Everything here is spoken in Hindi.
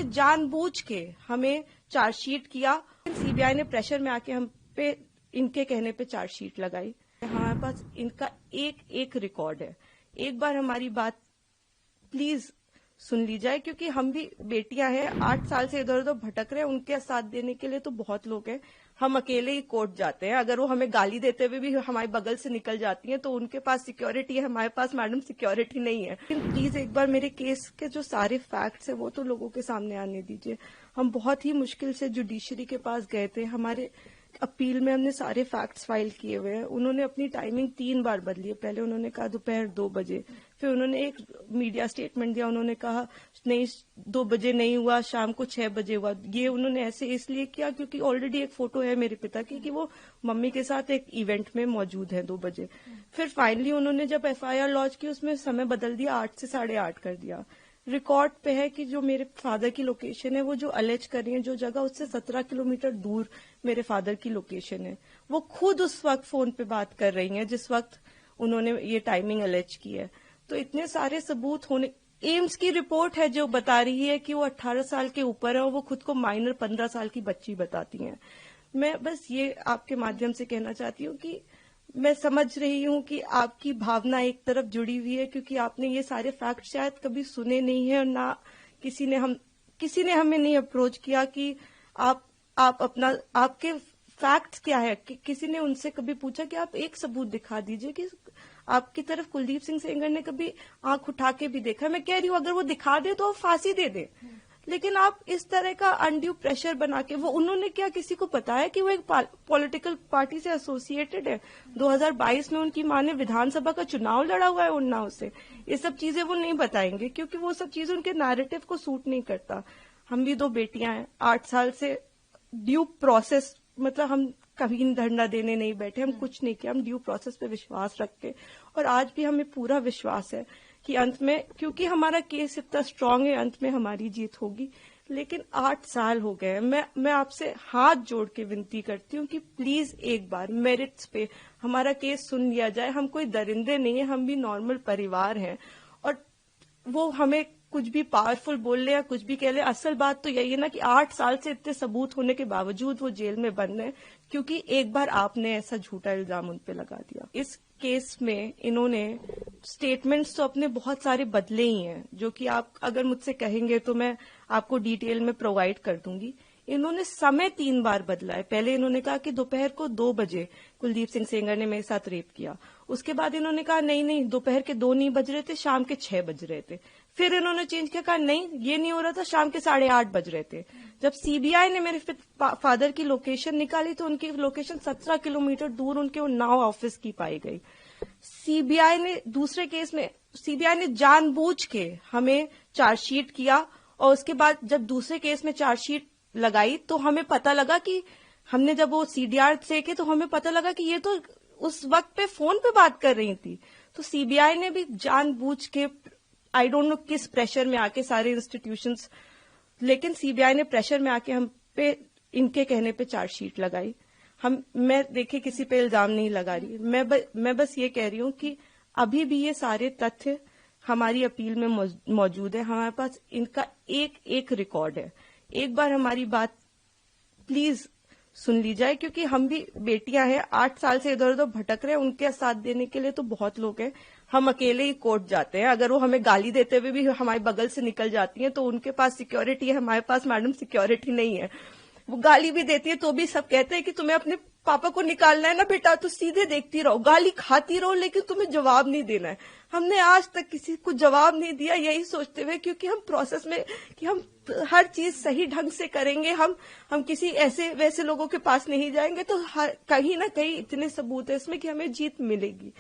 ने जानबूझ के हमें चार्जशीट किया। सीबीआई ने प्रेशर में आके हम पे इनके कहने पे चार्जशीट लगाई। हमारे पास इनका एक एक रिकॉर्ड है। एक बार हमारी बात प्लीज सुन ली जाए, क्योंकि हम भी बेटियां हैं, 8 साल से इधर उधर भटक रहे हैं। उनके साथ देने के लिए तो बहुत लोग हैं। हम अकेले ही कोर्ट जाते हैं। अगर वो हमें गाली देते हुए भी हमारे बगल से निकल जाती हैं तो उनके पास सिक्योरिटी है, हमारे पास मैडम सिक्योरिटी नहीं है। प्लीज एक बार मेरे केस के जो सारे फैक्ट्स है वो तो लोगों के सामने आने दीजिए। हम बहुत ही मुश्किल से जुडिशरी के पास गए थे। हमारे अपील में हमने सारे फैक्ट्स फाइल किए हुए हैं। उन्होंने अपनी टाइमिंग 3 बार बदली है। पहले उन्होंने कहा दोपहर 2 बजे, फिर उन्होंने एक मीडिया स्टेटमेंट दिया, उन्होंने कहा नहीं 2 बजे नहीं हुआ, शाम को 6 बजे हुआ। ये उन्होंने ऐसे इसलिए किया क्योंकि ऑलरेडी एक फोटो है मेरे पिता की कि वो मम्मी के साथ एक इवेंट में मौजूद है 2 बजे। फिर फाइनली उन्होंने जब FIR लॉन्च की उसमें समय बदल दिया, 8 से 8:30 कर दिया। रिकॉर्ड पे है कि जो मेरे फादर की लोकेशन है, वो जो अलेज कर रही है जो जगह, उससे 17 किलोमीटर दूर मेरे फादर की लोकेशन है। वो खुद उस वक्त फोन पे बात कर रही हैं जिस वक्त उन्होंने ये टाइमिंग अलेज की है। तो इतने सारे सबूत होने, एम्स की रिपोर्ट है जो बता रही है कि वो 18 साल के ऊपर है और वो खुद को माइनर 15 साल की बच्ची बताती हैं। मैं बस ये आपके माध्यम से कहना चाहती हूँ कि मैं समझ रही हूँ कि आपकी भावना एक तरफ जुड़ी हुई है, क्योंकि आपने ये सारे फैक्ट शायद कभी सुने नहीं है और ना किसी ने हमें नहीं अप्रोच किया कि आप अपना आपके फैक्ट्स क्या है। किसी ने उनसे कभी पूछा कि आप एक सबूत दिखा दीजिए कि आपकी तरफ कुलदीप सिंह सेंगर ने कभी आंख उठा के भी देखा। मैं कह रही हूँ अगर वो दिखा दे तो फांसी दे दे, लेकिन आप इस तरह का अनड्यू प्रेशर बना के, वो उन्होंने क्या किसी को पता है कि वो एक पॉलिटिकल पार्टी से एसोसिएटेड है। 2022 में उनकी मां ने विधानसभा का चुनाव लड़ा हुआ है उन्नाव से। ये सब चीजें वो नहीं बताएंगे क्योंकि वो सब चीजें उनके नैरेटिव को सूट नहीं करता। हम भी 2 बेटियां हैं, 8 साल से ड्यू प्रोसेस, मतलब हम कभी धरना देने नहीं बैठे, हम कुछ नहीं किया, हम ड्यू प्रोसेस पे विश्वास रखते और आज भी हमें पूरा विश्वास है कि अंत में, क्योंकि हमारा केस इतना स्ट्रांग है, अंत में हमारी जीत होगी। लेकिन 8 साल हो गए। मैं आपसे हाथ जोड़ के विनती करती हूँ कि प्लीज एक बार मेरिट्स पे हमारा केस सुन लिया जाए। हम कोई दरिंदे नहीं है, हम भी नॉर्मल परिवार हैं और वो हमें कुछ भी पावरफुल बोल ले या कुछ भी कह ले, असल बात तो यही है ना कि 8 साल से इतने सबूत होने के बावजूद वो जेल में बंद है क्योंकि एक बार आपने ऐसा झूठा इल्जाम उन पे लगा दिया। इस केस में इन्होंने स्टेटमेंट्स तो अपने बहुत सारे बदले ही हैं, जो कि आप अगर मुझसे कहेंगे तो मैं आपको डिटेल में प्रोवाइड कर दूंगी। इन्होंने समय 3 बार बदला है। पहले इन्होंने कहा कि दोपहर को 2 बजे कुलदीप सिंह सेंगर ने मेरे साथ रेप किया। उसके बाद इन्होंने कहा नहीं दोपहर के 2 नहीं बज रहे थे, शाम के 6 बज रहे थे। फिर इन्होंने चेंज किया, कहा नहीं ये नहीं हो रहा था, शाम के 8:30 बज रहे थे। जब सीबीआई ने मेरे फादर की लोकेशन निकाली तो उनकी लोकेशन 17 किलोमीटर दूर उनके उन्नाव ऑफिस की पाई गई। सीबीआई ने दूसरे केस में जानबूझ के हमें चार्जशीट किया और उसके बाद जब दूसरे केस में चार्जशीट लगाई तो हमें पता लगा कि हमने जब वो CDR देखे तो हमें पता लगा कि ये तो उस वक्त पे फोन पे बात कर रही थी। तो सीबीआई ने भी जानबूझ के, आई डोंट नो किस प्रेशर में आके, सारे इंस्टीट्यूशंस, लेकिन सीबीआई ने प्रेशर में आके हम पे इनके कहने पे चार्जशीट लगाई। मैं देखिए किसी पे इल्जाम नहीं लगा रही, मैं बस ये कह रही हूँ कि अभी भी ये सारे तथ्य हमारी अपील में मौजूद है। हमारे पास इनका एक एक रिकॉर्ड है। एक बार हमारी बात प्लीज सुन ली जाए, क्योंकि हम भी बेटियां हैं, 8 साल से इधर उधर भटक रहे हैं। उनके साथ देने के लिए तो बहुत लोग हैं। हम अकेले ही कोर्ट जाते हैं। अगर वो हमें गाली देते हुए भी हमारे बगल से निकल जाती हैं तो उनके पास सिक्योरिटी है, हमारे पास मैडम सिक्योरिटी नहीं है। वो गाली भी देती है तो भी सब कहते हैं कि तुम्हें अपने पापा को निकालना है ना बेटा, तो सीधे देखती रहो, गाली खाती रहो, लेकिन तुम्हें जवाब नहीं देना है। हमने आज तक किसी को जवाब नहीं दिया, यही सोचते हुए, क्योंकि हम प्रोसेस में कि हम हर चीज सही ढंग से करेंगे। हम किसी ऐसे वैसे लोगों के पास नहीं जाएंगे। तो कहीं ना कहीं इतने सबूत है इसमें कि हमें जीत मिलेगी।